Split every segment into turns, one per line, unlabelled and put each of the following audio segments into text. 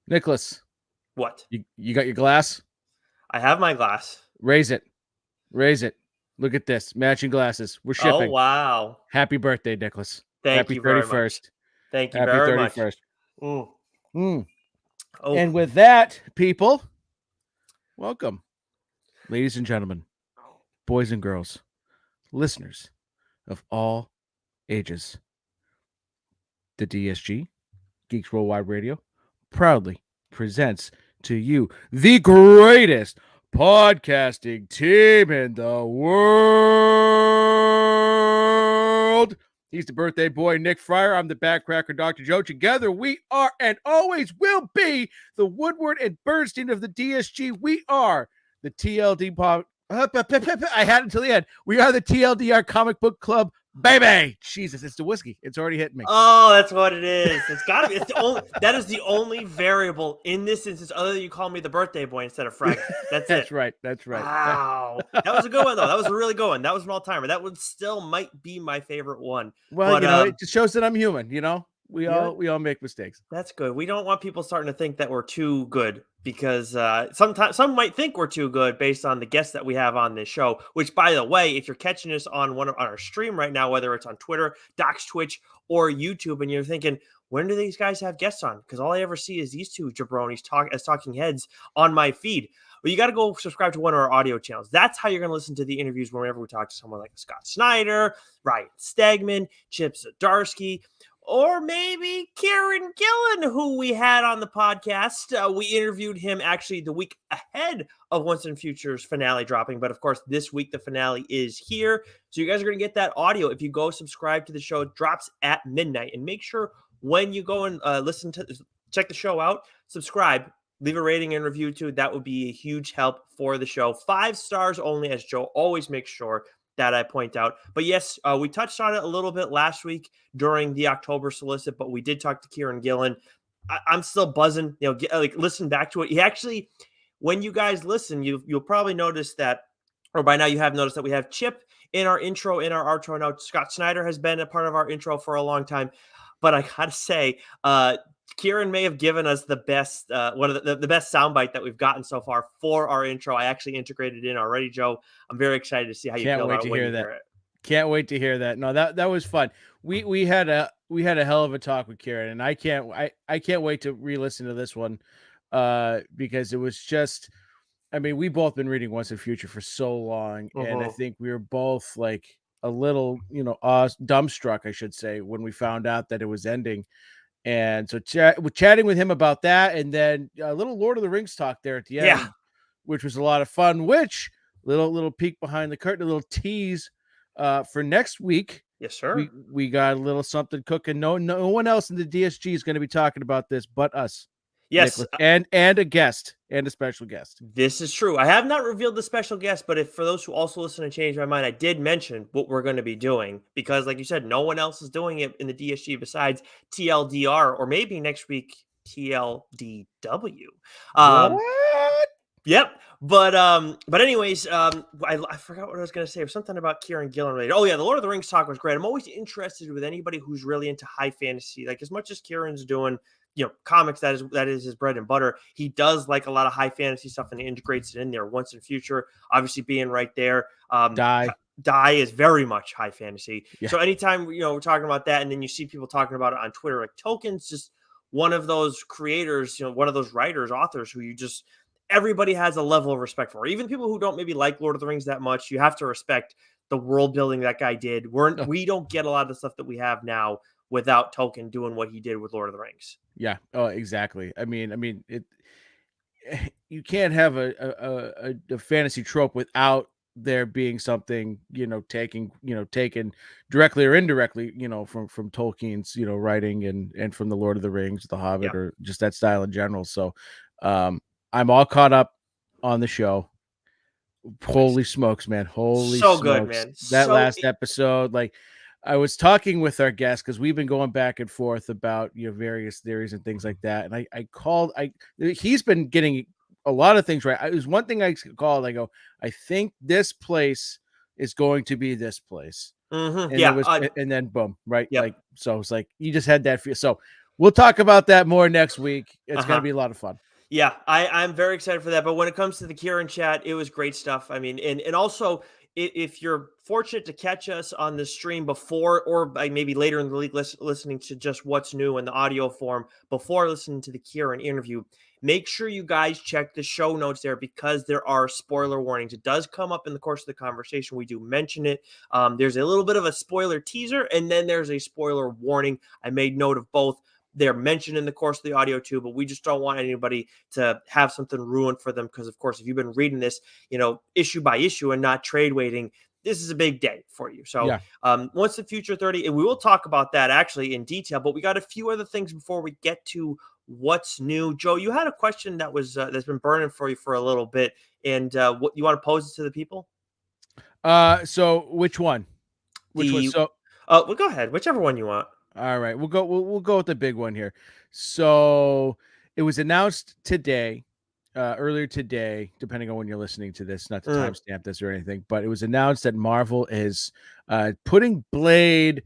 Nicholas,
What?
you got your glass?
I have my glass.
Raise it. Raise it. Look at this. Matching glasses. We're
Oh,
shipping.
wow.
Happy birthday, Nicholas.
Thank
Happy
you very much.
31st.
Thank you
Happy
very much.
31st.
Mm.
Mm.
Oh,
And with that, people, welcome, ladies and gentlemen, boys and girls, listeners of all ages. The DSG, Geeks Worldwide Radio, proudly presents to you the greatest podcasting team in the world. He's the birthday boy, Nick Friar. I'm the backcracker, Dr. Joe. Together, we are and always will be the Woodward and Bernstein of the DSG. We are the TLD pod. I had it until the end. We are the TLDR Comic Book Club, baby. Jesus, it's the whiskey. It's already hitting me.
Oh, that's what it is. It's got to be. That is the only variable in this instance, other than you call me the birthday boy instead of Frank. That's
That's
it.
right. That's right.
Wow. That was a good one, though. That was a really good one. That was an all-timer. That one still might be my favorite one.
Well,
But,
it just shows that I'm human. We all make mistakes.
that's good. We don't want people starting to think that we're too good because sometimes some might think we're too good based on the guests that we have on this show. Which, by the way, if you're catching us on our stream right now, whether it's on Twitter, Docs, Twitch, or YouTube, and you're thinking, when do these guys have guests on? Because all I ever see is these two jabronis as talking heads on my feed. Well, you got to go subscribe to one of our audio channels. That's how you're going to listen to the interviews whenever we talk to someone like Scott Snyder, Ryan Stegman, Chip Zdarsky, or maybe Kieron Gillen, who we had on the podcast. We interviewed him actually the week ahead of Once and Future's finale dropping. But of course, this week the finale is here. So you guys are going to get that audio. If you go subscribe to the show, it drops at midnight. And make sure when you go and check the show out, subscribe, leave a rating and review too. That would be a huge help for the show. 5 stars only, as Joe always makes sure that I point out. But yes, we touched on it a little bit last week during the October solicit, but we did talk to Kieron Gillen. I'm still buzzing, listen back to it. He actually, when you guys listen, you'll probably notice that, or by now you have noticed that we have Chip in our intro, in our outro. Now, Scott Snyder has been a part of our intro for a long time, but I gotta say, Kieron may have given us the best, one of the best soundbite that we've gotten so far for our intro. I actually integrated it in already, Joe. I'm very excited to see how you feel about it when you hear it.
Can't wait to hear that. No, that was fun. We had a hell of a talk with Kieron, and I can't wait to re-listen to this one, because it was just. I mean, we both been reading Once and Future for so long, and I think we were both like a little, dumbstruck, I should say, when we found out that it was ending. And so chatting with him about that, and then a little Lord of the Rings talk there at the end, which was a lot of fun. Which little peek behind the curtain, a little tease for next week.
Yes, sir.
We got a little something cooking. No one else in the DSG is going to be talking about this but us.
Yes,
Nicholas, and a guest, and a special guest.
This is true. I have not revealed the special guest, but if for those who also listen and change my mind, I did mention what we're going to be doing because, like you said, no one else is doing it in the DSG besides TLDR, or maybe next week TLDW.
What?
Yep. But anyways, I forgot what I was going to say. It was something about Kieron Gillen related. Oh yeah, the Lord of the Rings talk was great. I'm always interested with anybody who's really into high fantasy, like as much as Kieron's doing, comics, that is his bread and butter. He does like a lot of high fantasy stuff and integrates it in there. Once in Future, obviously being right there. Die is very much high fantasy. Yeah. So anytime we're talking about that, and then you see people talking about it on Twitter, like Tolkien's just one of those creators, one of those writers, authors who everybody has a level of respect for. Even people who don't maybe like Lord of the Rings that much, you have to respect the world building that guy did. We don't get a lot of the stuff that we have now without Tolkien doing what he did with Lord of the Rings.
Yeah. Oh, exactly. I mean, you can't have a fantasy trope without there being something, taken directly or indirectly, from Tolkien's, writing and from the Lord of the Rings, The Hobbit, or just that style in general. So, I'm all caught up on the show. Holy smokes, man. Holy smokes.
Good, man.
That last episode, like, I was talking with our guest because we've been going back and forth about various theories and things like that. And he's been getting a lot of things right. It was one thing I called. I go, I think this place is going to be this place.
Mm-hmm.
And and then boom, right?
Yep.
Like, so it's like you just had that feel. So we'll talk about that more next week. It's going to
Uh-huh.
be a lot of fun.
Yeah, I'm very excited for that. But when it comes to the Kieran chat, it was great stuff. I mean, and also if you're fortunate to catch us on the stream before or maybe later in the week, listening to just what's new in the audio form before listening to the Kieran interview, make sure you guys check the show notes there because there are spoiler warnings. It does come up in the course of the conversation. We do mention it. There's a little bit of a spoiler teaser, and then there's a spoiler warning. I made note of both. They're mentioned in the course of the audio too, but we just don't want anybody to have something ruined for them. Because of course, if you've been reading this, issue by issue and not trade waiting, this is a big day for you. So
Yeah.
once the Future 30, and we will talk about that actually in detail, but we got a few other things before we get to what's new. Joe, you had a question that was that's been burning for you for a little bit, and what you want to pose it to the people?
So which one? Which one?
The
So
well, go ahead, whichever one you want.
all right, we'll go with the big one here. So it was announced today, earlier today, depending on when you're listening to this, not to
Mm,
timestamp this or anything, but it was announced that Marvel is putting Blade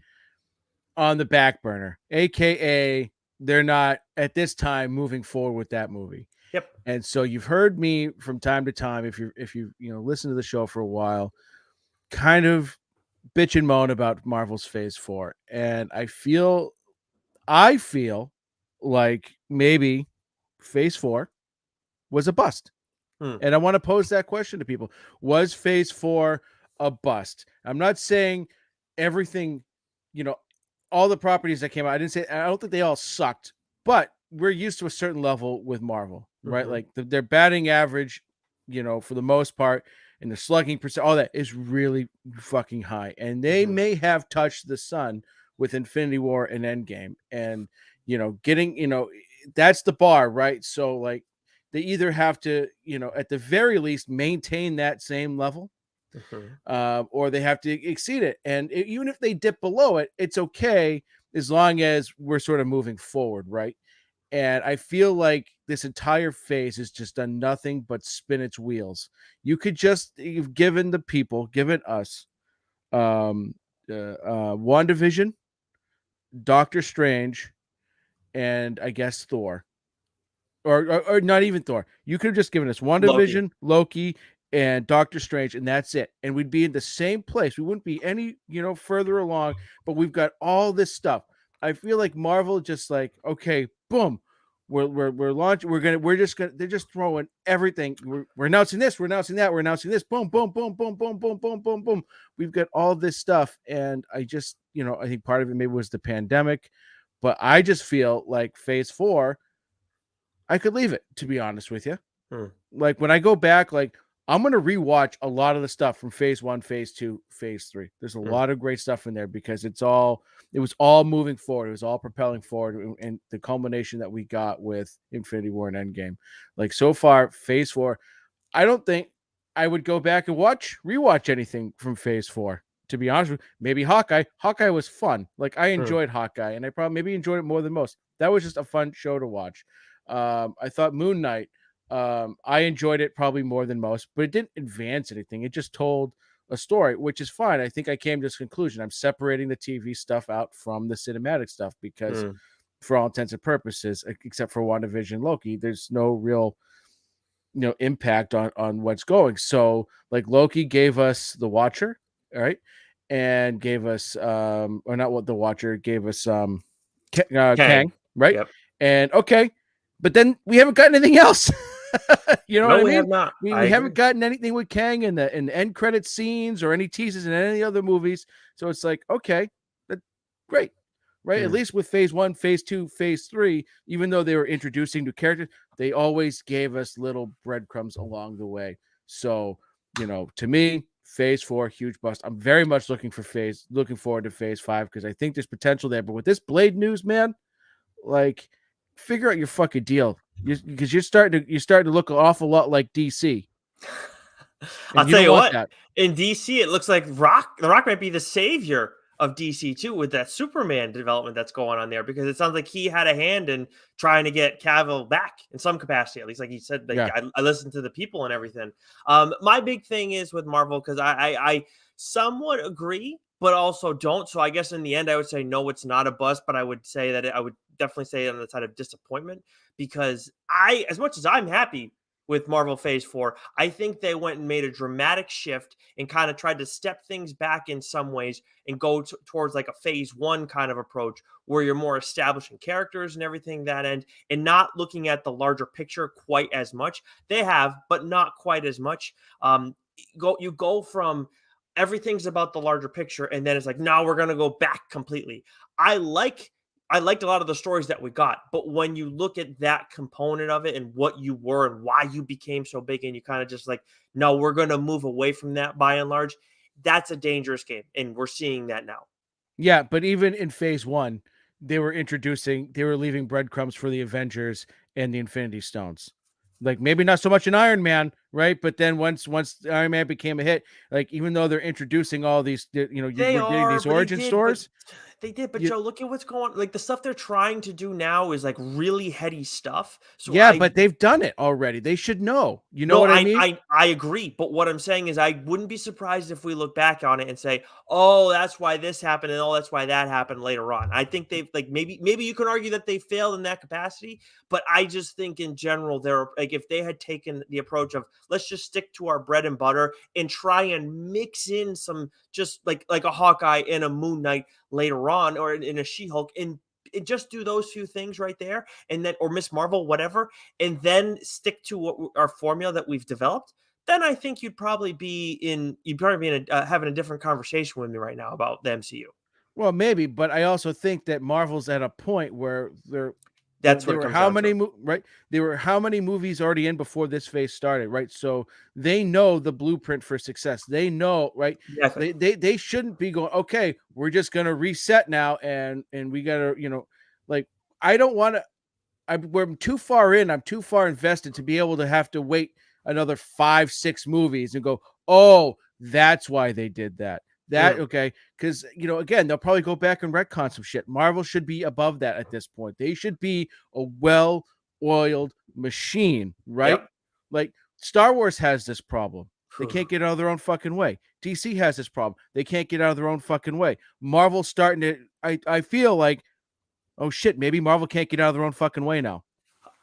on the back burner, aka they're not at this time moving forward with that movie.
yep.
And so you've heard me from time to time, if you listen to the show for a while, kind of bitch and moan about Marvel's Phase 4, and I feel like maybe Phase 4 was a bust.
Mm,
And I want to pose that question to people. Was Phase 4 a bust? I'm not saying everything, you know, all the properties that came out. I don't think they all sucked, but we're used to a certain level with Marvel, right?
mm-hmm,
Like their batting average, for the most part, and the slugging percent, all that is really fucking high. And they
mm-hmm,
may have touched the sun with Infinity War and Endgame. And, getting, that's the bar, right? So, like, they either have to, at the very least, maintain that same level,
mm-hmm,
or they have to exceed it. And even if they dip below it, it's okay as long as we're sort of moving forward, right? And I feel like this entire phase has just done nothing but spin its wheels. You've given given us, WandaVision, Doctor Strange, and I guess Thor, or not even Thor. You could have just given us
Loki.
WandaVision, Loki, and Doctor Strange, and that's it. And we'd be in the same place. We wouldn't be any, further along, but we've got all this stuff. I feel like Marvel just like, okay, boom. We're launching. They're just throwing everything. We're announcing this. We're announcing that. We're announcing this. Boom, boom, boom, boom, boom, boom, boom, boom, boom. We've got all this stuff, and I just, I think part of it maybe was the pandemic, but I just feel like Phase 4, I could leave it, to be honest with you.
Mm,
Like when I go back, like I'm gonna rewatch a lot of the stuff from Phase 1, Phase 2, Phase 3. There's a
mm,
lot of great stuff in there because it was all moving forward. It was all propelling forward, and the culmination that we got with Infinity War and Endgame. Like so far, Phase 4, I don't think I would go back and rewatch anything from Phase 4. To be honest with you, maybe Hawkeye. Hawkeye was fun. Like I
mm,
enjoyed Hawkeye, and I probably maybe enjoyed it more than most. That was just a fun show to watch. I thought Moon Knight. I enjoyed it probably more than most, but it didn't advance anything. It just told a story, which is fine. I think I came to this conclusion. I'm separating the TV stuff out from the cinematic stuff because,
mm,
for all intents and purposes, except for WandaVision, Loki, there's no real impact on what's going. So like Loki gave us the Watcher, all right, and gave us or not what the Watcher gave us
Kang.
Kang, right?
Yep.
And okay, but then we haven't got anything else. You know what
No,
I
we
mean?
have not. I
We haven't
agree.
gotten anything with Kang in the end credit scenes or any teases in any other movies. So it's like, okay, that's great. Right. At
Mm,
least with phase 1, phase 2, phase 3, even though they were introducing new characters, they always gave us little breadcrumbs along the way. So, to me, phase 4, huge bust. I'm very much looking forward to phase 5 because I think there's potential there. But with this Blade news, man, like, figure out your fucking deal. Because you're starting to look an awful lot like DC,
I'll
and you
tell
don't
you
want
what.
that.
In DC, it looks like The Rock might be the savior of DC too, with that Superman development that's going on there, because it sounds like he had a hand in trying to get Cavill back in some capacity, at least. Like he said, like
Yeah.
I listened to the people and everything. My big thing is with Marvel, because I somewhat agree but also don't. So I guess in the end, I would say no, it's not a bust, but I would say that I would definitely say on the side of disappointment because as much as I'm happy with Marvel Phase 4, I think they went and made a dramatic shift and kind of tried to step things back in some ways and go towards like a Phase 1 kind of approach where you're more establishing characters and everything that end and not looking at the larger picture quite as much. They have, but not quite as much. You go from everything's about the larger picture, and then it's like now we're gonna go back completely. I like I liked a lot of the stories that we got, but when you look at that component of it and what you were and why you became so big, and you kind of just like, no, we're gonna move away from that by and large. That's a dangerous game, and we're seeing that now.
Yeah, but even in phase one, they were leaving breadcrumbs for the Avengers and the Infinity Stones. Like maybe not so much in Iron Man, right? But then once Iron Man became a hit, like even though they're introducing all these,
They
we're getting
are,
these
but they
origin
did, but
stories.
Joe, look at what's going like the stuff they're trying to do now is like really heady stuff. So
Yeah, but they've done it already. They should know. You know
no,
what I
I,
mean?
I I agree, but what I'm saying is I wouldn't be surprised if we look back on it and say, "Oh, that's why this happened and oh, that's why that happened later on." I think they've like maybe you can argue that they failed in that capacity, but I just think in general they're like if they had taken the approach of let's just stick to our bread and butter and try and mix in some just like a Hawkeye and a Moon Knight later on or in a She-Hulk and just do those few things right there and then or Miss Marvel whatever and then stick to our formula that we've developed, then I think you'd probably be having a different conversation with me right now about the MCU.
Well, maybe, but I also think that Marvel's at a point where
That's what
there
it
were
comes
how
down to.
many right? There were how many movies already in before this phase started, right? So they know the blueprint for success. They know, right?
Exactly.
They shouldn't be going, okay, we're just gonna reset now and we gotta, like I don't want to I'm too far in, I'm too far invested to be able to have to wait another 5, 6 movies and go, oh, that's why they did that. That
Mm,
okay, because again, they'll probably go back and retcon some shit. Marvel should be above that at this point. They should be a well-oiled machine, right?
yep.
Like Star Wars has this problem. They
Phew.
can't get out of their own fucking way. DC has this problem. They can't get out of their own fucking way. Marvel's starting to I feel like, oh shit, maybe Marvel can't get out of their own fucking way now.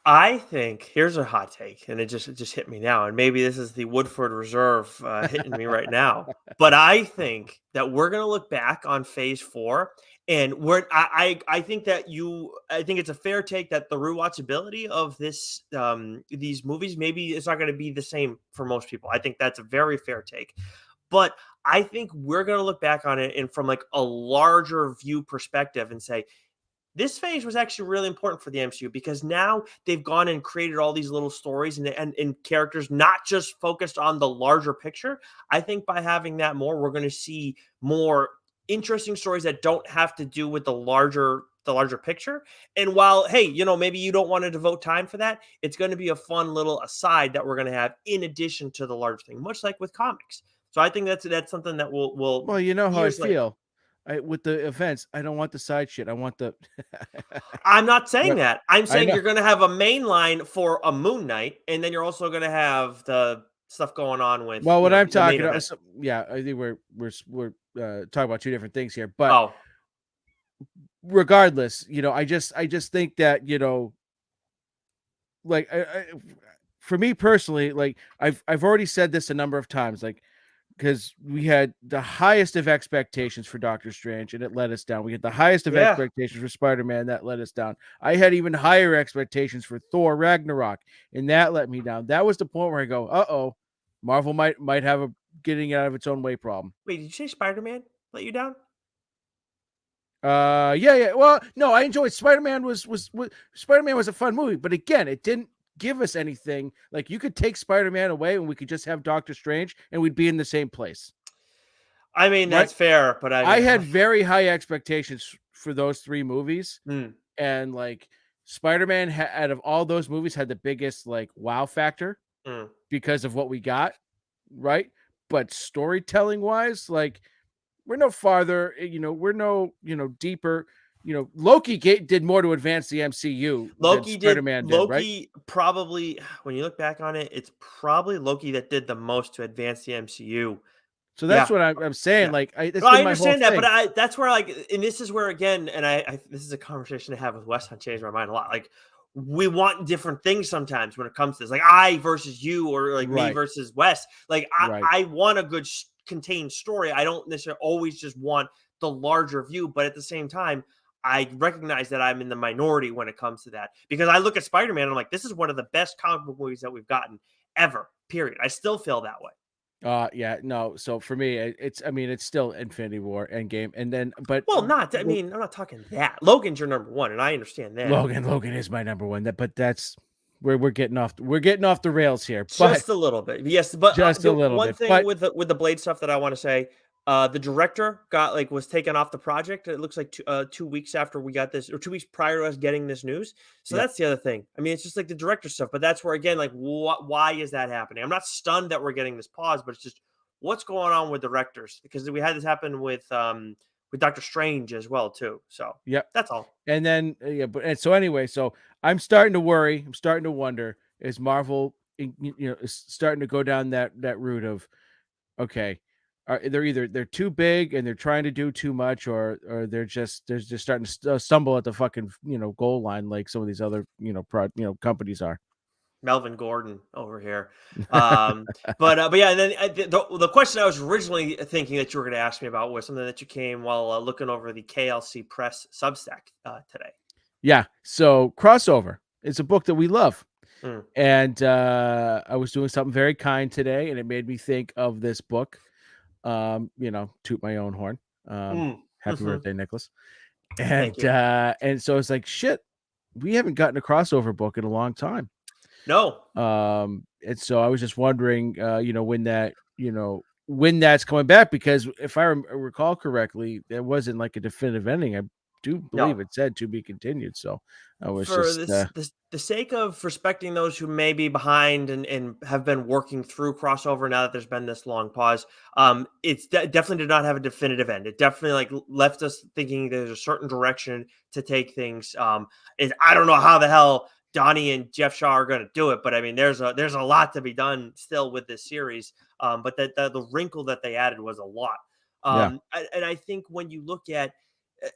I think here's a hot take, and it just hit me now, and maybe this is the Woodford Reserve hitting me right now. But I think that we're gonna look back on Phase 4, and I think I think it's a fair take that the rewatchability of these movies maybe it's not gonna be the same for most people. I think that's a very fair take, but I think we're gonna look back on it and from like a larger view perspective and say this phase was actually really important for the MCU because now they've gone and created all these little stories and characters, not just focused on the larger picture. I think by having that more, we're going to see more interesting stories that don't have to do with the larger picture. And while hey, maybe you don't want to devote time for that, it's going to be a fun little aside that we're going to have in addition to the large thing, much like with comics. So I think that's something that will
Well, you know how I
years later.
feel. With the events, I don't want the side shit. I want the
I'm not saying
right.
that. I'm
I
saying
know.
you're gonna have a main line for a Moon Knight, and then you're also gonna have the stuff going on with,
Well, what I'm
the main
talking about,
event.
so, yeah, I think we're talking about two different things here. But
Oh,
regardless, I just think that like for me personally, like I've already said this a number of times, like because we had the highest of expectations for Doctor Strange and it let us down. We had the highest of
yeah.
expectations for Spider-Man that let us down. I had even higher expectations for Thor Ragnarok and that let me down. That was the point where I go, "Uh-oh, Marvel might have a getting out of its own way problem."
Wait, did you say Spider-Man let you down?
Yeah, yeah. Well, no, I enjoyed Spider-Man was Spider-Man was a fun movie, but again, it didn't give us anything. Like you could take Spider-Man away and we could just have Doctor Strange and we'd be in the same place.
I mean,
Right?
that's fair, but I
I
mean,
had very high expectations for those 3 movies,
mm,
and, like, Spider-Man out of all those movies had the biggest, like, wow factor
mm.
because of what we got, right? But storytelling-wise, like, we're no farther, we're no, deeper. Loki did more to advance the MCU than Spider-Man did, right?
Loki probably when you look back on it, it's probably Loki that did the most to advance the MCU.
So that's
Yeah.
what I'm saying.
Yeah.
Like, that's
No, I
been my whole
understand that,
thing.
but that's where and this is where again, and this is a conversation to have with Wes. I changed my mind a lot. Like we want different things sometimes when it comes to this, like I versus you, or like me
Right.
versus Wes. Like
Right.
I want a good contained story. I don't necessarily always just want the larger view, but at the same time, I recognize that I'm in the minority when it comes to that, because I look at Spider-Man and I'm like, this is one of the best comic book movies that we've gotten ever. Period. I still feel that way.
Yeah, no. So for me, I mean, it's still Infinity War Endgame, and then, but
Well, not. I mean, I'm not talking that. Logan's your number one, and I understand that.
Logan is my number one. But that's where we're getting off the rails here, but
Just a little bit, yes. But
just a
the
little
one
bit.
thing
But
with the Blade stuff that I want to say, the director was taken off the project. It looks like 2 weeks after we got this, or 2 weeks prior to us getting this news. So
yeah,
that's the other thing. I mean, it's just like the director stuff, but that's where again, like, why is that happening? I'm not stunned that we're getting this pause, but it's just what's going on with directors, because we had this happen with Doctor Strange as well too. So
yeah.
that's all.
And then yeah, but and so anyway, so I'm starting to worry. I'm starting to wonder: is Marvel, is starting to go down that route of, okay, they're too big and they're trying to do too much, or they're just starting to stumble at the fucking goal line like some of these other companies are.
Melvin Gordon over here. But yeah, and then the question I was originally thinking that you were going to ask me about was something that you came while looking over the KLC Press Substack today.
Yeah. So Crossover is a book that we love.
Mm,
And I was doing something very kind today, and it made me think of this book. Toot my own horn. Happy
mhm.
birthday, Nicholas.
Thank you.
And so it's like, shit, we haven't gotten a crossover book in a long time.
No,
And so I was just wondering, when that's coming back, because if I recall correctly, there wasn't like a definitive ending. I do
no.
believe it said to be continued. So I was
For
just,
this the sake of respecting those who may be behind and have been working through crossover now that there's been this long pause, it's definitely did not have a definitive end. It definitely like left us thinking there's a certain direction to take things. I don't know how the hell Donnie and Jeff Shaw are going to do it, but I mean there's a lot to be done still with this series. But that the wrinkle that they added was a lot.
yeah,
And I think when you look at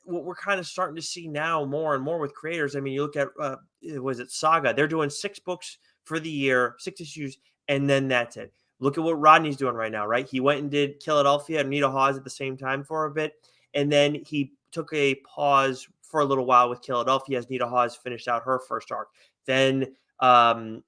what we're kind of starting to see now more and more with creators. I mean, you look at was it Saga? They're doing 6 books for the year, 6 issues, and then that's it. Look at what Rodney's doing right now, right? He went and did Philadelphia and Nita Hawes at the same time for a bit, and then he took a pause for a little while with Philadelphia as Nita Hawes finished out her first arc. Then and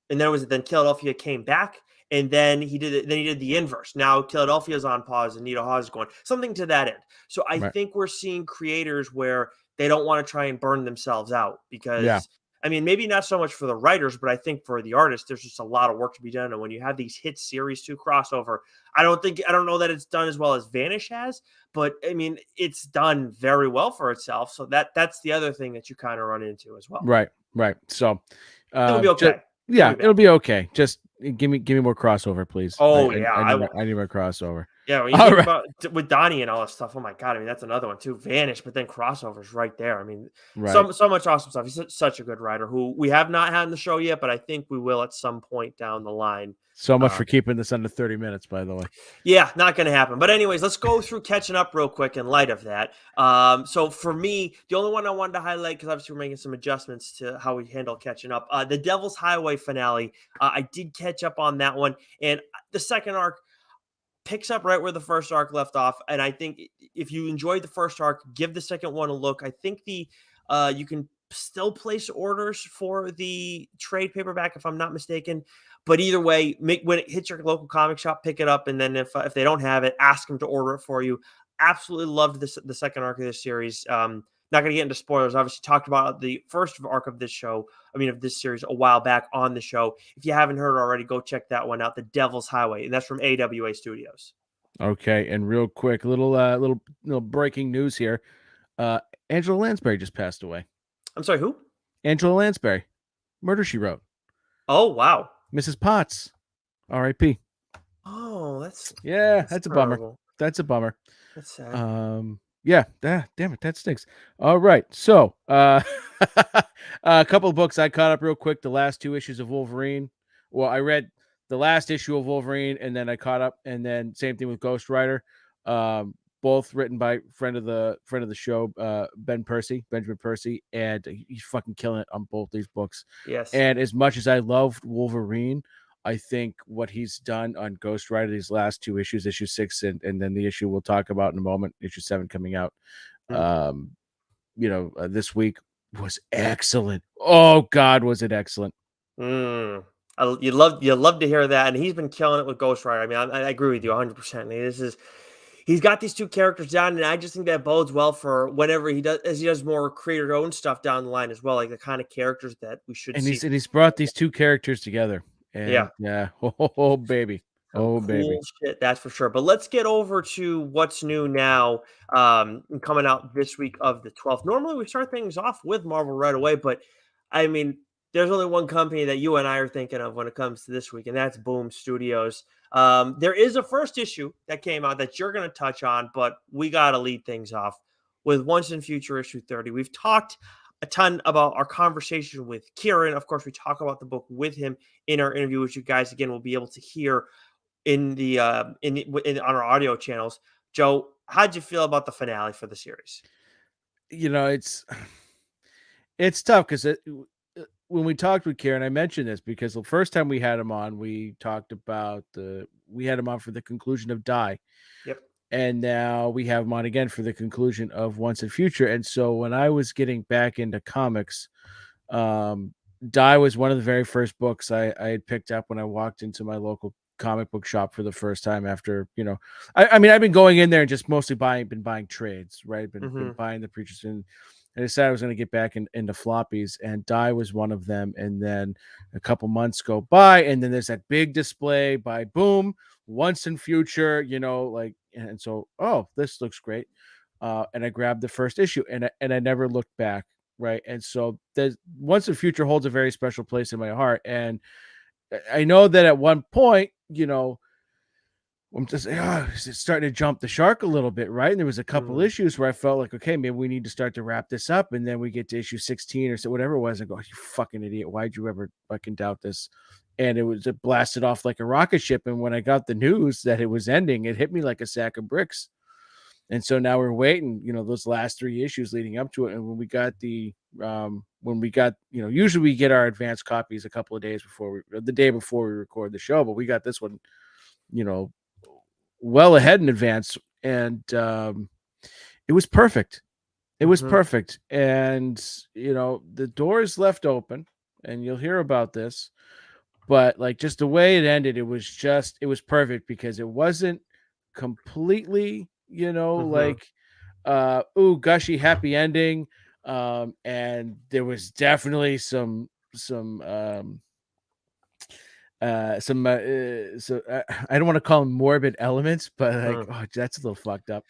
then Philadelphia came back, and then he did it. Then he did the inverse. Now Philadelphia's on pause, and Nita Hawes is going something to that end. So I
right,
think we're seeing creators where they don't want to try and burn themselves out,
yeah,
because I mean maybe not so much for the writers, but I think for the artists, there's just a lot of work to be done. And when you have these hit series 2 crossover, I don't know that it's done as well as Vanish has, but I mean it's done very well for itself. So that's the other thing that you kind of run into as well.
right, right. So,
It'll be
just
okay. It
yeah,
won't be
it'll
bad.
be okay. Just give me more crossover, please. I
Oh
I,
yeah,
I
I
need
will.
I need more crossover.
Yeah, when you
All
think
right,
about with Donnie and all that stuff, oh my god, I mean that's another one too. Vanish, but then crossovers right there. I mean,
right.
so much awesome stuff. He's such a good writer who we have not had in the show yet, but I think we will at some point down the line.
So much for
Um,
keeping this under 30 minutes, by the way.
yeah, not going to happen. But anyways, let's go through catching up real quick in light of that. So for me, the only one I wanted to highlight, because obviously we're making some adjustments to how we handle catching up, the Devil's Highway finale. I did catch up on that one, and the second arc picks up right where the first arc left off. And I think if you enjoyed the first arc, give the second one a look. I think you can still place orders for the trade paperback if I'm not mistaken. But either way, when it hits your local comic shop, pick it up, and then if they don't have it, ask them to order it for you. Absolutely loved the second arc of this series. Not going to get into spoilers. Obviously, talked about the first arc of this show. I mean, of this series a while back on the show. If you haven't heard already, go check that one out. The Devil's Highway, and that's from AWA Studios.
Okay, and real quick, little breaking news here. Uh, Angela Lansbury just passed away.
I'm sorry, who?
Angela Lansbury, Murder She Wrote,
Oh wow.
Mrs. Potts, R.I.P.
Oh,
Yeah,
that's
that's a bummer.
terrible.
That's a bummer.
That's sad.
Yeah, damn it, that stinks. All right, so a couple of books I caught up real quick. The last 2 issues of Wolverine. Well, I read the last issue of Wolverine, and then I caught up, and then same thing with Ghost Rider. Both written by friend of the show, Benjamin Percy, and he's fucking killing it on both these books.
Yes.
And as much as I loved Wolverine, I think what he's done on Ghost Rider, these last two issues, issue 6 and then the issue we'll talk about in a moment, issue 7 coming out, um, this week, was excellent. Oh God, was it excellent?
Mm. You love to hear that, and he's been killing it with Ghost Rider. I mean, I agree with you 100%. He's got these two characters down, and I just think that bodes well for whenever he does more creator own stuff down the line as well, like the kind of characters that we should
And
see.
he's brought these two characters together,
Yeah,
and yeah, oh baby,
some
oh baby.
cool shit, that's for sure. But let's get over to what's new now, coming out this week of the 12th. Normally, we start things off with Marvel right away, but I mean, there's only one company that you and I are thinking of when it comes to this week, and that's Boom Studios. There is a first issue that came out that you're going to touch on, but we got to lead things off with Once and Future issue 30. We've talked a ton about our conversation with Kieron. Of course, we talk about the book with him in our interview, which you guys again will be able to hear on our audio channels. Joe, how'd you feel about the finale for the series?
It's tough because when we talked with Kieran, I mentioned this because the first time we had him on, we had him on for the conclusion of Die.
Yep.
And now we have him on again for the conclusion of Once and Future. And so when I was getting back into comics, Die was one of the very first books I had picked up when I walked into my local comic book shop for the first time after, I mean, I've been going in there and just mostly buying trades, right? Been buying the Preachers, and I decided I was going to get back into floppies, and Die was one of them. And then a couple months go by, and then there's that big display by Boom, Once and Future, and so, oh, this looks great. And I grabbed the first issue, and I never looked back, right? And so there's Once and Future holds a very special place in my heart. And I know that at one point, I'm just starting to jump the shark a little bit, right? And there was a couple issues where I felt like, okay, maybe we need to start to wrap this up. And then we get to issue 16 or so, whatever it was. I go, you fucking idiot. Why'd you ever fucking doubt this? And it blasted off like a rocket ship. And when I got the news that it was ending, it hit me like a sack of bricks. And so now we're waiting, those last 3 issues leading up to it. And when we got usually we get our advanced copies a couple of days before the day before we record the show, but we got this one, well ahead in advance. And it was perfect. It was perfect. And, the door is left open, and you'll hear about this, but like just the way it ended, it was perfect because it wasn't completely, like, gushy happy ending. And there was definitely some so I don't want to call them morbid elements, but like, oh, that's a little fucked up,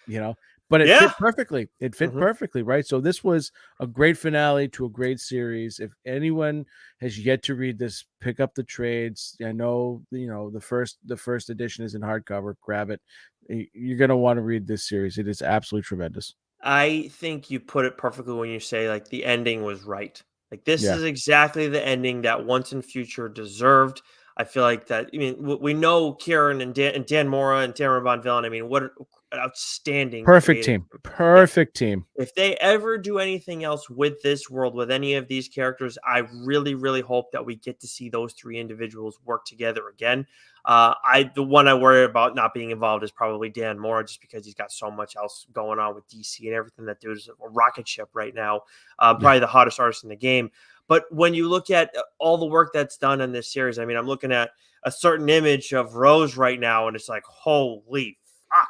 but it fit perfectly. It fit perfectly, right? So this was a great finale to a great series. If anyone has yet to read this, pick up the trades. I know, the first edition is in hardcover. Grab it. You're going to want to read this series. It is absolutely tremendous.
I think you put it perfectly when you say like the ending was right. Like this
Yeah.
is exactly the ending that Once and Future deserved. I feel like that. I mean, we know Kieran and Dan Mora and Tamara Von Villan. I mean, what an outstanding
Perfect
creative.
team. Perfect team.
If they ever do anything else with this world, with any of these characters, I really, really hope that we get to see those 3 individuals work together again. The one I worry about not being involved is probably Dan Mora, just because he's got so much else going on with DC and everything. That dude's a rocket ship right now, probably the hottest artist in the game. But when you look at all the work that's done in this series, I mean, I'm looking at a certain image of Rose right now, and it's like, holy fuck.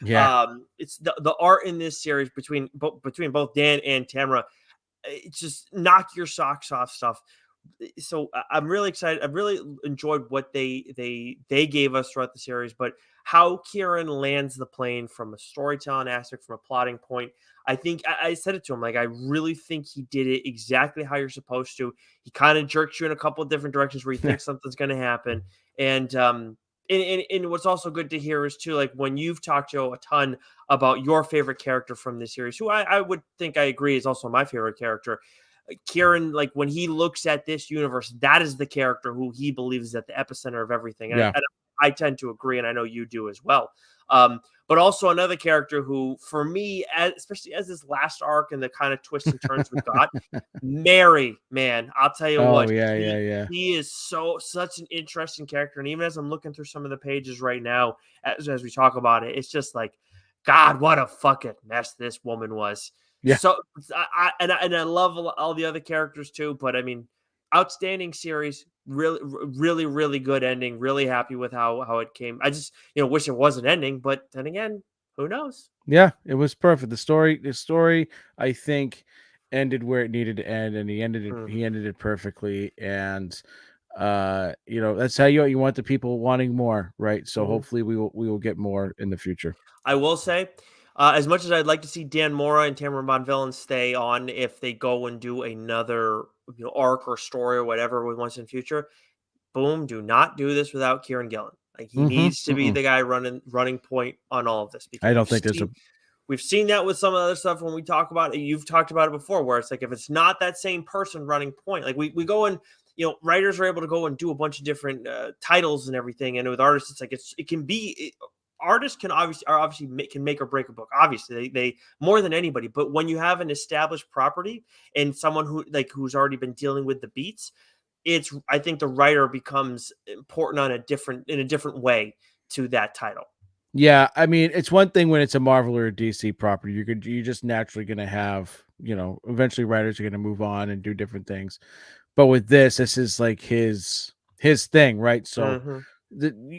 Yeah.
It's the art in this series between both Dan and Tamara. It's just knock your socks off stuff. So I'm really excited. I really enjoyed what they gave us throughout the series, but how Kieran lands the plane from a storytelling aspect, from a plotting point. I think I said it to him, like, I really think he did it exactly how you're supposed to. He kind of jerks you in a couple of different directions where you think something's going to happen. And what's also good to hear is too, like when you've talked, Joe, a ton about your favorite character from this series, who I would think I agree is also my favorite character. Kieron, like when he looks at this universe, that is the character who he believes is at the epicenter of everything. And
Yeah.
I tend to agree, and I know you do as well. But also another character who, for me, especially as this last arc and the kind of twists and turns we got, Mary, man, I'll tell you
Oh
what,
yeah.
he is such an interesting character. And even as I'm looking through some of the pages right now, as we talk about it, it's just like, God, what a fucking mess this woman was.
Yeah.
So I love all the other characters too, but I mean, outstanding series, really good ending. Really happy with how it came. I just wish it wasn't ending, but then again, who knows?
Yeah, it was perfect. The story, I think, ended where it needed to end, and he ended it.
Mm,
He ended it perfectly, and that's how you want the people wanting more, right? So
mhm.
hopefully we will get more in the future.
I will say, as much as I'd like to see Dan Mora and Tamara Bonvillain stay on, if they go and do another arc or story or whatever with once in future, boom, do not do this without Kieron Gillen. Like he
Mm-hmm.
needs to be the guy running point on all of this,
I
because
don't think there's a
we've seen that with some of the other stuff when we talk about it. You've talked about it before, where it's like if it's not that same person running point, like we go and writers are able to go and do a bunch of different titles and everything, and with artists, it's like it can be. Artists can obviously can make or break a book. Obviously, they more than anybody. But when you have an established property and someone who's already been dealing with the beats, I think the writer becomes important in a different way to that title.
Yeah, I mean, it's one thing when it's a Marvel or a DC property. You're just naturally gonna have, eventually writers are gonna move on and do different things. But with this is like his thing, right? So
Hmm.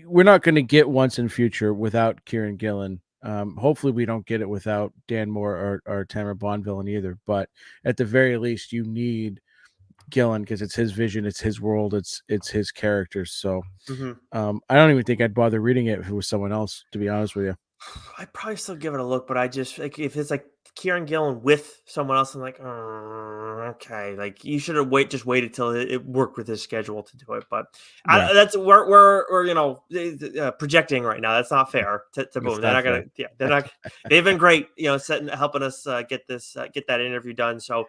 we're not gonna get Once in Future without Kieron Gillen. Hopefully we don't get it without Dan Moore or Tamara Bonvillain either. But at the very least, you need Gillen because it's his vision, it's his world, it's his characters. So
Hmm.
I don't even think I'd bother reading it if it was someone else, to be honest with you.
I'd probably still give it a look, but I just like if it's like Kieran Gillen with someone else, I'm like, okay, like you should have just waited till it worked with his schedule to do it. But
Yeah,
that's we're projecting right now. That's not fair to
it's
Boom. They're
not
not gonna,
fair.
yeah, they're not. They've been great, helping us get that interview done. So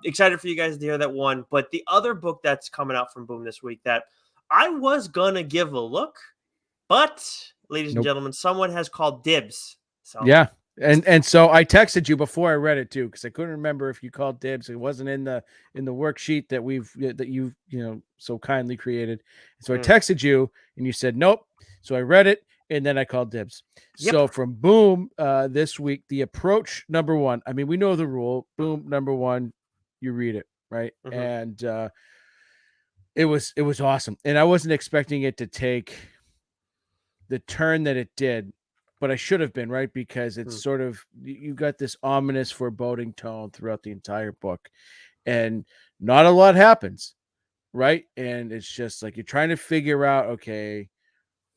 excited for you guys to hear that one. But the other book that's coming out from Boom this week that I was gonna give a look. But, ladies and
Nope.
gentlemen, someone has called dibs. So,
Yeah. And so I texted you before I read it too, because I couldn't remember if you called dibs. It wasn't in the worksheet that you've so kindly created. So I
mm,
texted you and you said nope. So I read it and then I called dibs.
yep.
So from Boom, this week, the approach number one. I mean, we know the rule. Boom, number one, you read it, right?
Hmm.
And it was awesome. And I wasn't expecting it to take the turn that it did, but I should have been, right? Because it's
Mm.
sort of you got this ominous foreboding tone throughout the entire book, and not a lot happens, right? And it's just like you're trying to figure out, okay,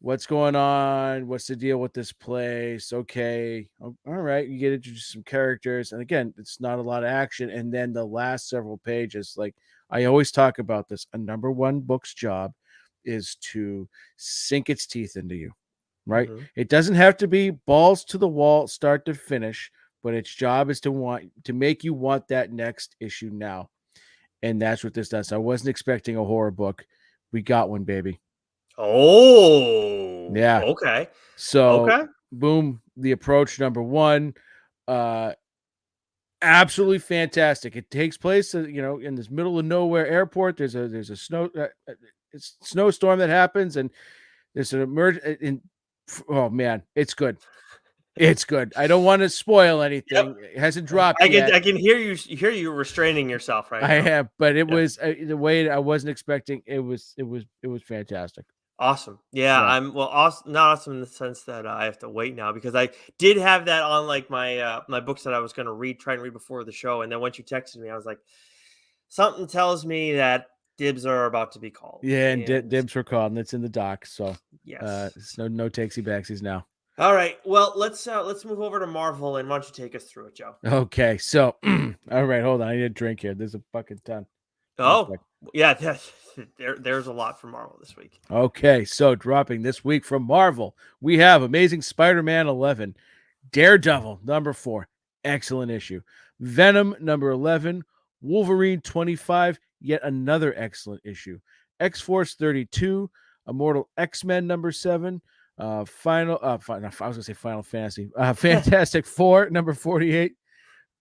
what's going on? What's the deal with this place? Okay, all right, you get introduced to some characters, and again, it's not a lot of action. And then the last several pages, like I always talk about this, a number one book's job is to sink its teeth into you, right?
Hmm.
It doesn't have to be balls to the wall, start to finish, but its job is to make you want that next issue now. And that's what this does. I wasn't expecting a horror book. We got one, baby.
Oh,
Yeah.
okay.
So
Okay.
boom, the approach number one. Uh Absolutely fantastic. It takes place, in this middle of nowhere airport. There's a snowstorm that happens, and there's an in. Oh man, it's good. It's good. I don't want to spoil
Yep.
anything. It hasn't dropped
I can
yet.
I can hear you restraining yourself right
I
now.
have, but it
Yeah.
was the way I wasn't expecting. It was fantastic.
Awesome. Yeah,
Yeah.
well, awesome, not awesome in the sense that I have to wait now, because I did have that on like my books that I was going to try and read before the show, and then once you texted me, I was like, something tells me that dibs are about to be called,
Yeah, and
and
dibs were called, and it's in the dock. So
yes.
it's no takesy backsies now.
All right. Well, let's move over to Marvel, and why don't you take us through it, Joe?
Okay, so all right, hold on. I need a drink here. There's a fucking ton. One
Oh,
sec.
yeah, there's a lot from Marvel this week.
Okay, so dropping this week from Marvel, we have Amazing Spider-Man 11, Daredevil number 4, excellent issue. Venom number 11, Wolverine 25, yet another excellent issue. X-Force 32, Immortal X-Men number 7, I was going to say Final Fantasy. Fantastic Four number 48,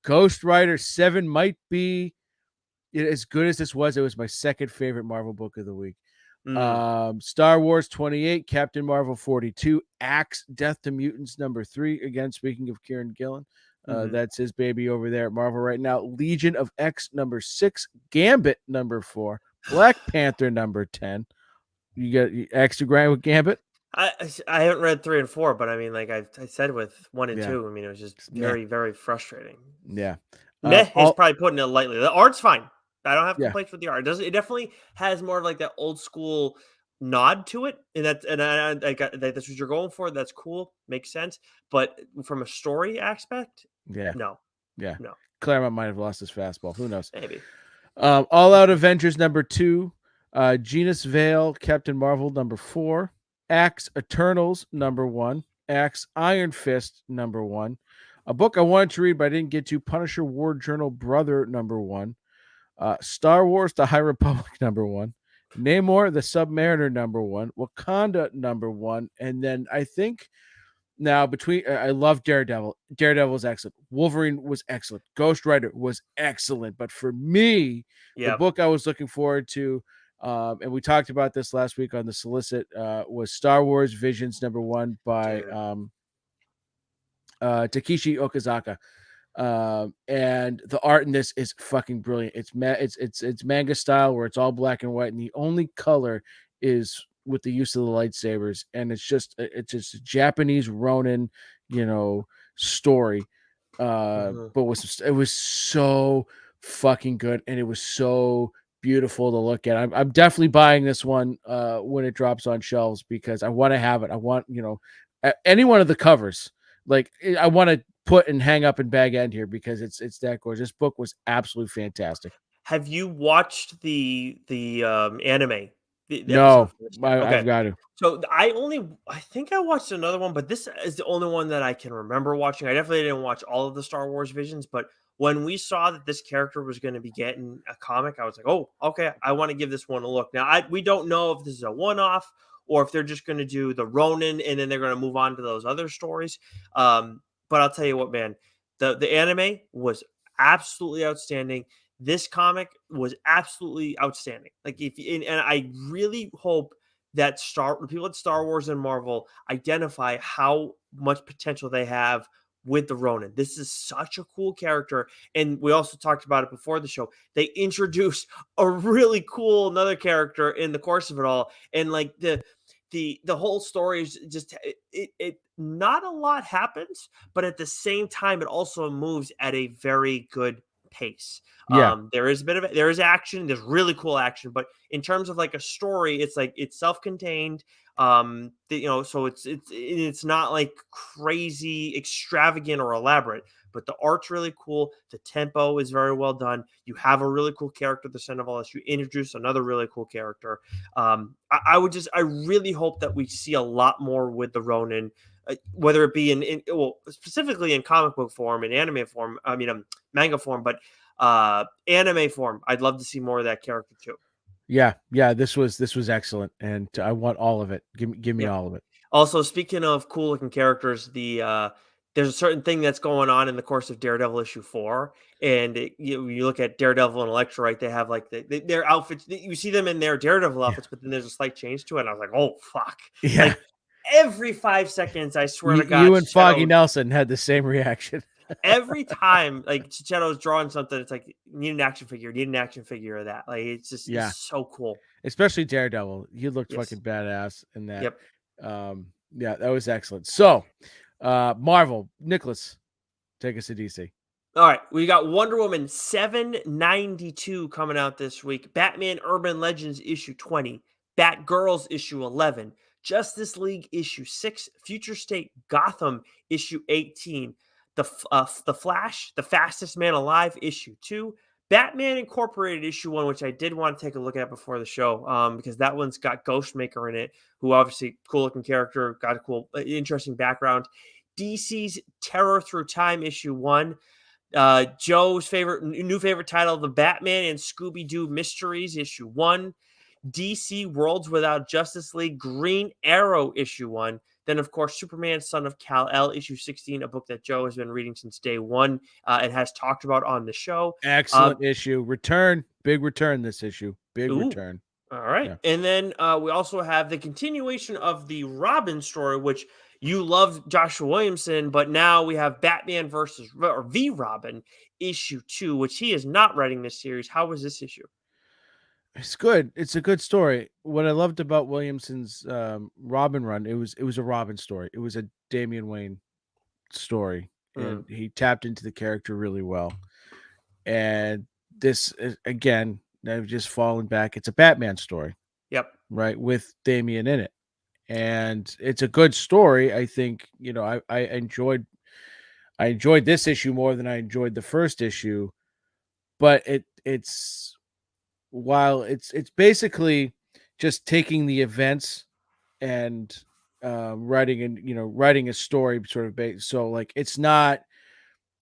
Ghost Rider 7 might be as good as this was. It was my second favorite Marvel book of the week.
Mm,
Star Wars 28, Captain Marvel 42, Axe, Death to Mutants number 3. Again, speaking of Kieron Gillen,
mhm.
that's his baby over there at Marvel right now. Legion of X number 6, Gambit number 4, Black Panther number 10. You got extra grind with Gambit?
I haven't read 3 and 4, but I mean, like I said with 1 and
Yeah.
2, I mean, it was just
Meh.
very, very frustrating.
Yeah.
Meh is
All
probably putting it lightly. The art's fine. I don't have
yeah.
complaints with the art. It definitely has more of like that old school nod to it, and I got that's what you're going for. That's cool, makes sense. But from a story aspect,
Yeah.
no,
Yeah.
no,
Claremont might have lost his fastball. Who knows?
maybe.
All Out Avengers number 2, Genus Vale, Captain Marvel number 4, Axe Eternals number 1, Axe Iron Fist number 1, a book I wanted to read but I didn't get to, Punisher War Journal Brother number 1, Star Wars The High Republic number 1, Namor the Submariner number 1, Wakanda number 1, and then I think now between I love Daredevil. Daredevil was excellent. Wolverine was excellent. Ghost Rider was excellent. But for me, the
Yep.
book I was looking forward to, and we talked about this last week on the solicit, was Star Wars Visions number 1 by
Dude.
Takeshi Okazaki. And the art in this is fucking brilliant. It's manga style where it's all black and white, and the only color is with the use of the lightsabers, and it's just a Japanese Ronin, story.
Mhm.
But it was so fucking good, and it was so beautiful to look at. I'm definitely buying this one when it drops on shelves because I want to have it. I want any one of the covers. Like I want to put and hang up in bag end here because it's that gorgeous. This book was absolutely fantastic.
Have you watched the anime, the episode
No,
for this yet?
I've
Okay.
got to.
So I think I watched another one, but this is the only one that I can remember watching. I definitely didn't watch all of the Star Wars Visions, but when we saw that this character was going to be getting a comic, I was like, "Oh, okay, I want to give this one a look." Now, we don't know if this is a one-off or if they're just going to do the Ronin and then they're going to move on to those other stories. But I'll tell you what, man, the anime was absolutely outstanding. This comic was absolutely outstanding. Like and I really hope that people at Star Wars and Marvel identify how much potential they have with the Ronin. This is such a cool character. And we also talked about it before the show. They introduced a really cool another character in the course of it all. And like the whole story is just it not a lot happens, but at the same time, it also moves at a very good pace.
Yeah,
There is a bit of there is action, there's really cool action, but in terms of like a story, it's like it's self-contained. So it's not like crazy extravagant or elaborate, but the art's really cool. The tempo is very well done. You have a really cool character at the center of all this. You introduce another really cool character. I really hope that we see a lot more with the Ronin, whether it be well, specifically in comic book form, in anime form. I mean, manga form, but anime form. I'd love to see more of that character too.
yeah. This was excellent, and I want all of it. Give me
Yep.
all of it.
Also, speaking of cool looking characters, there's a certain thing that's going on in the course of Daredevil issue 4, and you look at Daredevil and Elektra, right? They have like their outfits. You see them in their Daredevil
Yeah,
outfits, but then there's a slight change to it. And I was like, oh fuck!
yeah.
Like every 5 seconds, I swear to God,
You and Foggy
Shadow.
Nelson had the same reaction.
Every time like Chichetto's drawing something, it's like need an action figure, need an action figure of that. Like it's
Yeah,
so cool.
especially Daredevil. He looked
Yes.
fucking badass in that.
Yep.
Yeah, that was excellent. So, Marvel, Nicholas, take us to DC.
All right, we got Wonder Woman 792 coming out this week. Batman Urban Legends issue 20, Batgirls issue 11, Justice League issue 6, Future State Gotham issue 18, the Flash, the Fastest Man Alive issue 2, Batman Incorporated issue 1, which I did want to take a look at before the show, because that one's got Ghostmaker in it, who obviously cool looking character, got a cool, interesting background. DC's Terror Through Time issue 1, Joe's new favorite title, The Batman and Scooby-Doo Mysteries, issue 1. DC Worlds Without Justice League, Green Arrow, issue 1. Then, of course, Superman, Son of Kal-El, issue 16, a book that Joe has been reading since day one and has talked about on the show.
Excellent issue. Big return this issue. Big return.
All right. Yeah. And then we also have the continuation of the Robin story, which you loved Joshua Williamson, but now we have Batman versus V Robin issue 2, which he is not writing this series. How was this issue?
It's good. It's a good story. What I loved about Williamson's Robin run, it was a Robin story. It was a Damian Wayne story, and he tapped into the character really well. And this again, I've just fallen back. It's a Batman story.
Yep.
Right, with Damian in it, and it's a good story. I think I enjoyed this issue more than I enjoyed the first issue, but it's while it's basically just taking the events and writing a story sort of based. So like it's not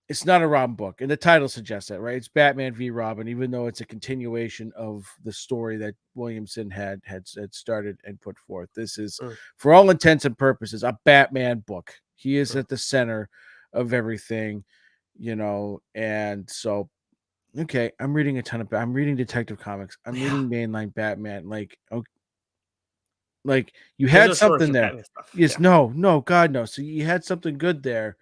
a Robin book, and the title suggests that, right? It's Batman v Robin, even though it's a continuation of the story that Williamson had started and put forth. This is, for all intents and purposes, a Batman book. He is at the center of everything, and so. Okay, I'm reading Detective Comics. I'm reading mainline Batman. Like, okay, like you had something there. Yes, no, God, no. So you had something good there.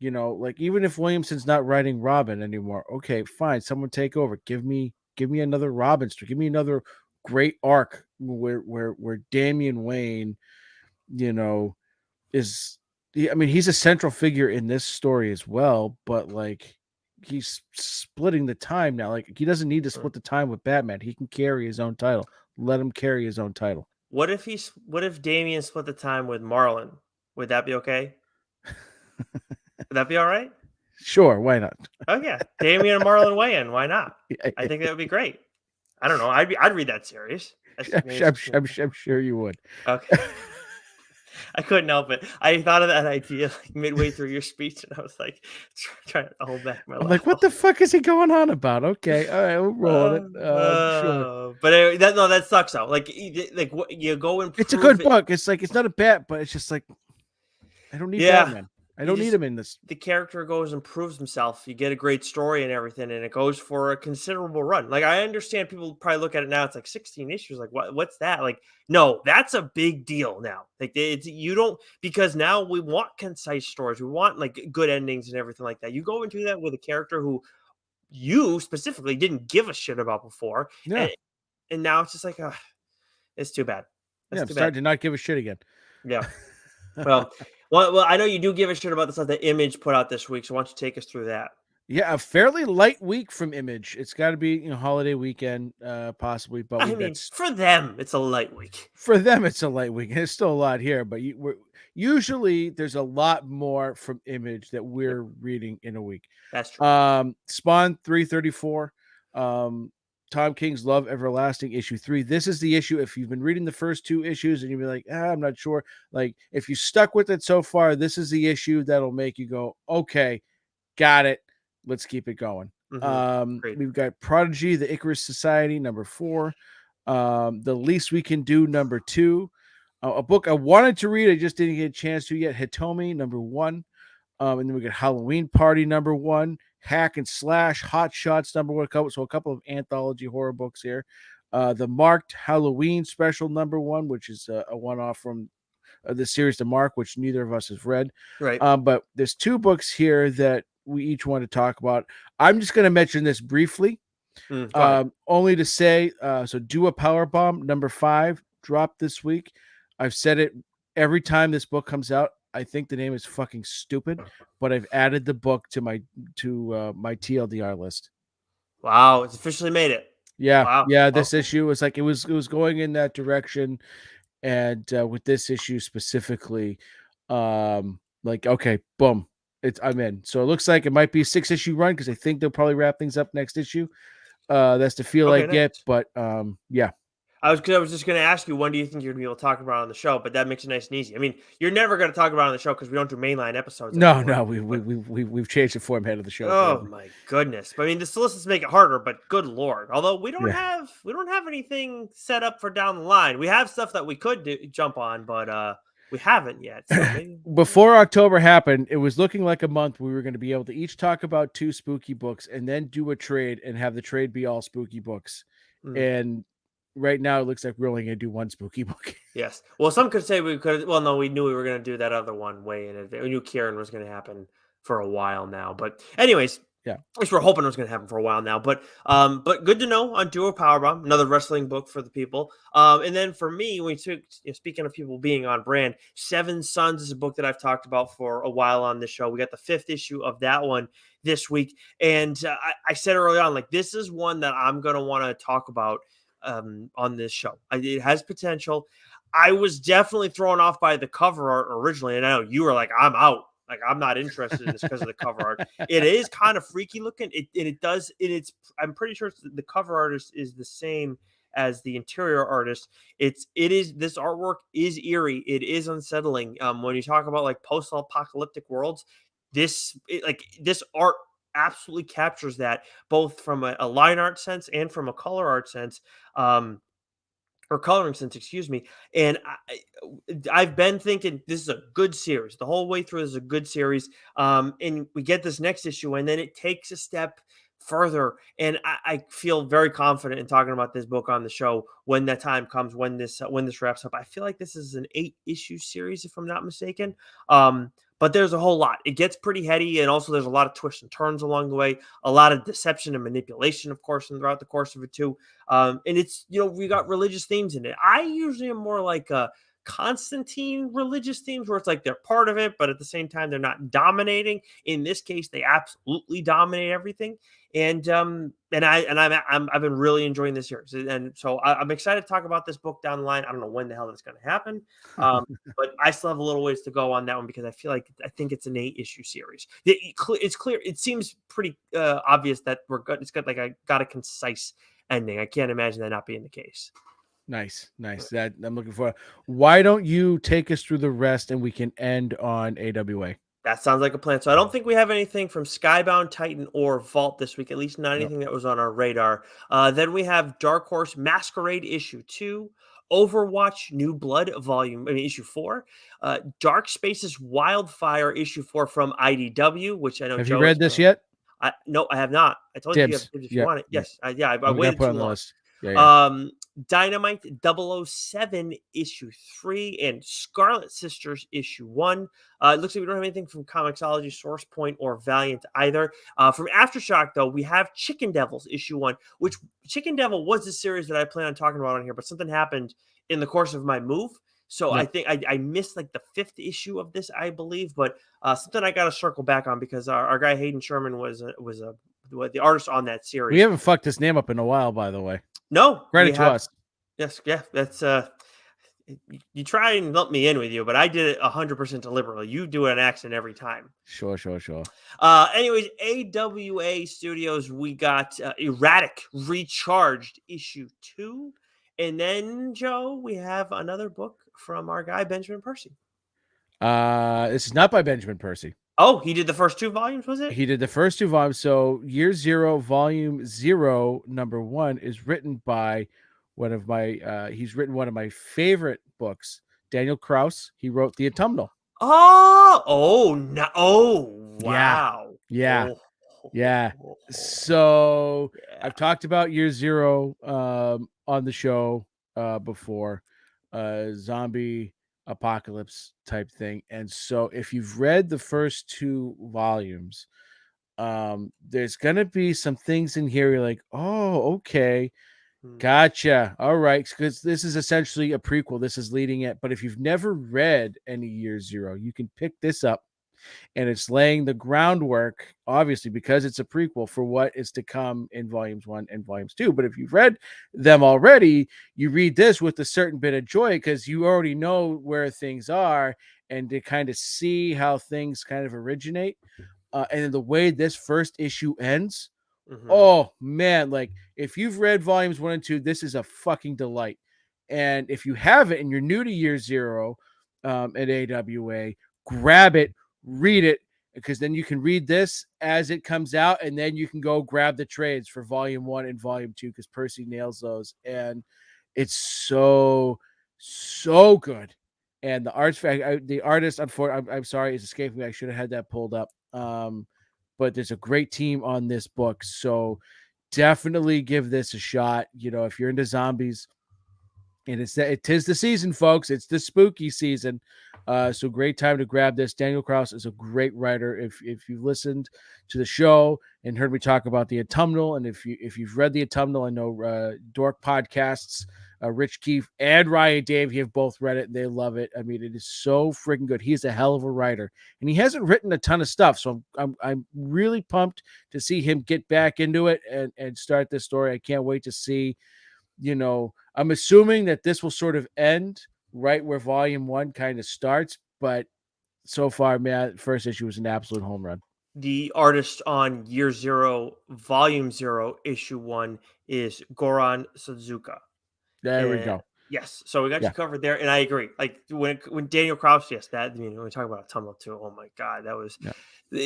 Like even if Williamson's not writing Robin anymore, okay, fine. Someone take over. Give me another Robin story. Give me another great arc where Damian Wayne, is. He's a central figure in this story as well. But like. He's splitting the time now. Like he doesn't need to split the time with Batman. He can carry his own title. Let him carry his own title.
What if Damian split the time with Marlon? Would that be okay? Would that be all right?
Sure, why not?
Oh yeah, Damian and Marlon weigh in. Why not? I think that would be great. I don't know. I'd read that series.
I'm sure you would.
Okay. I couldn't help it. I thought of that idea like midway through your speech, and I was like trying to hold back my laugh.
I'm like, what the fuck is he going on about? Okay, all right, we'll roll it. Sure.
But that sucks though. Like you go and
it's a good book. It's like it's not a bad, but it's just like I don't need Batman. I don't need him in this.
The character goes and proves himself. You get a great story and everything, and it goes for a considerable run. Like I understand people probably look at it now. It's like 16 issues. Like what's that? Like no, that's a big deal now. Like you don't, because now we want concise stories. We want like good endings and everything like that. You go and do that with a character who you specifically didn't give a shit about before, and now it's just like it's too bad.
I'm starting to not give a shit again.
Yeah. Well, I know you do give a shit about the stuff that Image put out this week, so why don't you take us through that?
Yeah, a fairly light week from Image. It's got to be holiday weekend, possibly. But
for them, it's a light week.
For them, it's a light week. There's still a lot here, but usually there's a lot more from Image that we're reading in a week.
That's true.
Spawn 334. Tom King's Love Everlasting issue 3. This is the issue. If you've been reading the first 2 issues and you'll be like, I'm not sure. Like, if you stuck with it so far, this is the issue that'll make you go, okay, got it. Let's keep it going. We've got Prodigy, the Icarus Society, number 4. The Least We Can Do, number 2. A book I wanted to read, I just didn't get a chance to yet. Hitomi, number 1. And then we got Halloween Party, number 1. Hack and Slash, Hot Shots, number 1. So a couple of anthology horror books here. The Marked Halloween Special, number 1, which is a one-off from the series The Mark, which neither of us has read.
Right.
But there's 2 books here that we each want to talk about. I'm just going to mention this briefly. Only to say, so Do a Power Bomb, number 5, dropped this week. I've said it every time this book comes out. I think the name is fucking stupid, but I've added the book to my TLDR list.
Wow, it's officially made it.
Yeah,
wow.
Yeah. This issue was like it was going in that direction, and with this issue specifically, like okay, boom, I'm in. So it looks like it might be a 6-issue run because I think they'll probably wrap things up next issue. That's the feel I get, but yeah.
I was just going to ask you, when do you think you're going to be able to talk about it on the show? But that makes it nice and easy. I mean, you're never going to talk about it on the show because we don't do mainline episodes
No,
anymore.
no,
But
we've changed the format of the show
oh
forever.
my goodness! But I mean, the solicits make it harder. But good lord, although
Yeah.
we don't have anything set up for down the line. We have stuff that we could jump on, but we haven't yet. So maybe.
Before October happened, it was looking like a month we were going to be able to each talk about 2 spooky books and then do a trade and have the trade be all spooky books.
Mm.
And right now it looks like we're only going to do 1 spooky book.
Yes. Well, some could say we could. Well, no, we knew we were going to do that other one way in advance. We knew Kieran was going to happen for a while now. But anyways,
Yeah.
at least we're hoping it was going to happen for a while now. But good to know on Duo Powerbomb, another wrestling book for the people. And then for me, when we took, speaking of people being on brand, Seven Sons is a book that I've talked about for a while on this show. We got the 5th issue of that one this week, and I said early on, like, this is one that I'm going to want to talk about on this show. It has potential. I was definitely thrown off by the cover art originally, and I know you were like, "I'm out. Like, I'm not interested in this because of the cover art." It is kind of freaky looking. It does. I'm pretty sure the cover artist is the same as the interior artist. It is this artwork is eerie. It is unsettling. When you talk about like post-apocalyptic worlds, this art absolutely captures that, both from a line art sense and from a color art sense. Or coloring sense, excuse me. And I've been thinking this is a good series. The whole way through is a good series. And we get this next issue, and then it takes a step further. And I feel very confident in talking about this book on the show when that time comes, when this wraps up. I feel like this is an 8-issue series, if I'm not mistaken. But there's a whole lot. It gets pretty heady, and also there's a lot of twists and turns along the way, a lot of deception and manipulation, of course, and throughout the course of it too. And it's, we got religious themes in it. I usually am more like a Constantine religious themes, where it's like they're part of it, but at the same time they're not dominating. In this case, they absolutely dominate everything. I've been really enjoying this series, and so I'm excited to talk about this book down the line. I don't know when the hell that's going to happen, but I still have a little ways to go on that one, because I think it's an 8-issue series. It's clear. It seems pretty obvious that we're good. It's got a concise ending. I can't imagine that not being the case.
Nice. That I'm looking for. Why don't you take us through the rest and we can end on AWA?
That sounds like a plan. So I don't think we have anything from Skybound, Titan, or Vault this week, at least not anything that was on our radar. Then we have Dark Horse Masquerade issue 2, Overwatch New Blood issue 4, Dark Spaces Wildfire issue 4 from IDW, which I know
Have
Joe
you read this yet?
No, I have not. I told you you have
Dibs.
dibs if you
Yeah.
want it. Yes. I
We got
waited
put
too
on the
long.
list. Yeah.
Dynamite 007 issue 3 and Scarlet Sisters issue 1. It looks like we don't have anything from Comixology, Source Point, or Valiant either. From Aftershock, though, we have Chicken Devils issue 1, which Chicken Devil was the series that I plan on talking about on here, but something happened in the course of my move. So
Yep.
I think I missed like the 5th issue of this, I believe, but something I got to circle back on, because our guy Hayden Sherman was the artist on that series.
We haven't fucked this name up in a while, by the way.
No,
Credit to us.
Yes, yeah, that's you try and lump me in with you, but I did it 100% deliberately. You do an accent every time.
Sure.
Anyways, AWA Studios, we got Erratic Recharged issue 2, and then Joe, we have another book from our guy Benjamin Percy.
This is not by Benjamin Percy.
Oh, he did the first 2 volumes, was it?
He did the first 2 volumes. So Year Zero, Volume 0, Number 1 is written by one of my. He's written one of my favorite books, Daniel Kraus. He wrote The Autumnal.
Oh, no! Oh, wow!
Yeah. So I've talked about Year Zero on the show before, zombie apocalypse type thing. And so if you've read the first 2 volumes, there's gonna be some things in here you're like, oh, okay, gotcha, all right, because this is essentially a prequel. This is leading it. But if you've never read any Year Zero, you can pick this up, and it's laying the groundwork, obviously, because it's a prequel, for what is to come in volumes 1 and volumes 2. But if you've read them already, you read this with a certain bit of joy, because you already know where things are, and to kind of see how things kind of originate. And then the way this first issue ends, oh man, like if you've read volumes 1 and 2, this is a fucking delight. And if you have it and you're new to year zero at AWA, grab it, read it, because then you can read this as it comes out, and then you can go grab the trades for volume 1 and volume 2 because Percy nails those. And it's so good. And the the artist, unfortunately, I'm sorry, is escaping me. I should have had that pulled up. But there's a great team on this book, so definitely give this a shot. If you're into zombies, and it is the season, folks. It's the spooky season. So great time to grab this. Daniel Kraus is a great writer. If you've listened to the show and heard me talk about the autumnal, and if you've read the autumnal, I know Dork podcasts, Rich Keefe and Ryan Dave have both read it and they love it. I mean, it is so freaking good. He's a hell of a writer, and he hasn't written a ton of stuff. So I'm really pumped to see him get back into it and start this story. I can't wait to see. I'm assuming that this will sort of end right where volume 1 kind of starts, but so far, man, first issue was an absolute home run.
The artist on Year Zero, Volume Zero, Issue 1 is Goran Suzuka.
There we go.
Yes, so we got
Yeah.
you covered there, and I agree. Like when Daniel Kraus, yes, when we talk about Autumnal too, oh my god, that was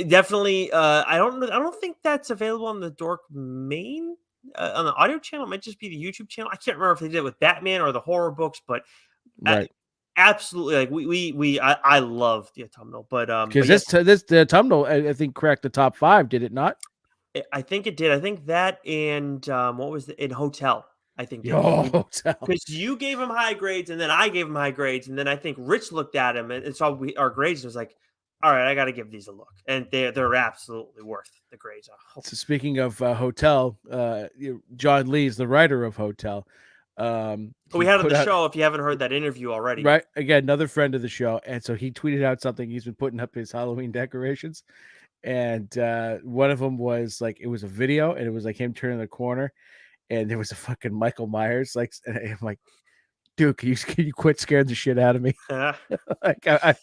definitely. I don't think that's available on the Dork main on the audio channel. It might just be the YouTube channel. I can't remember if they did it with Batman or the horror books, but
Right.
absolutely, like I love the Autumnal, but
Because
yes,
the autumnal, I think, cracked the top 5, did it not?
I think it did. I think that and what was in Hotel. I think did
Yo,
because you gave him high grades and then I gave him high grades and then I think Rich looked at him and saw our grades and was like, all right, I got to give these a look, and they're absolutely worth the grades.
So speaking of Hotel, John Lee's the writer of Hotel.
We had on the show. If you haven't heard that interview already,
right? Again, another friend of the show, and so he tweeted out something. He's been putting up his Halloween decorations, and one of them was like it was a video, and it was like him turning the corner, and there was a fucking Michael Myers. Like, and I'm like, dude, can you quit scaring the shit out of me? Like, I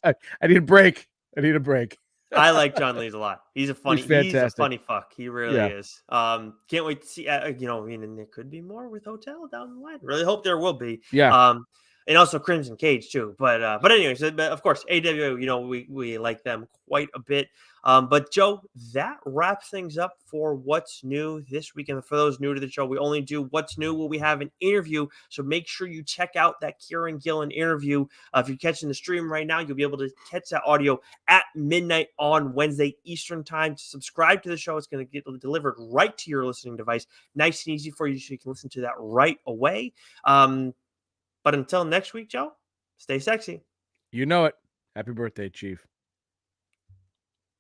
need a break. I need a break.
I like John Lees a lot. He's a funny fuck. He really is. Can't wait to see. I mean, and there could be more with Hotel down the line. Really hope there will be.
Yeah.
And also Crimson Cage too. But anyways, of course, AW. We like them quite a bit. But Joe, that wraps things up for what's new this week. And for those new to the show, we only do what's new when we have an interview. So make sure you check out that Kieron Gillen interview. If you're catching the stream right now, you'll be able to catch that audio at midnight on Wednesday Eastern time. To subscribe to the show, it's going to get delivered right to your listening device. Nice and easy for you, so you can listen to that right away. But until next week, Joe, stay sexy.
You know it. Happy birthday, Chief.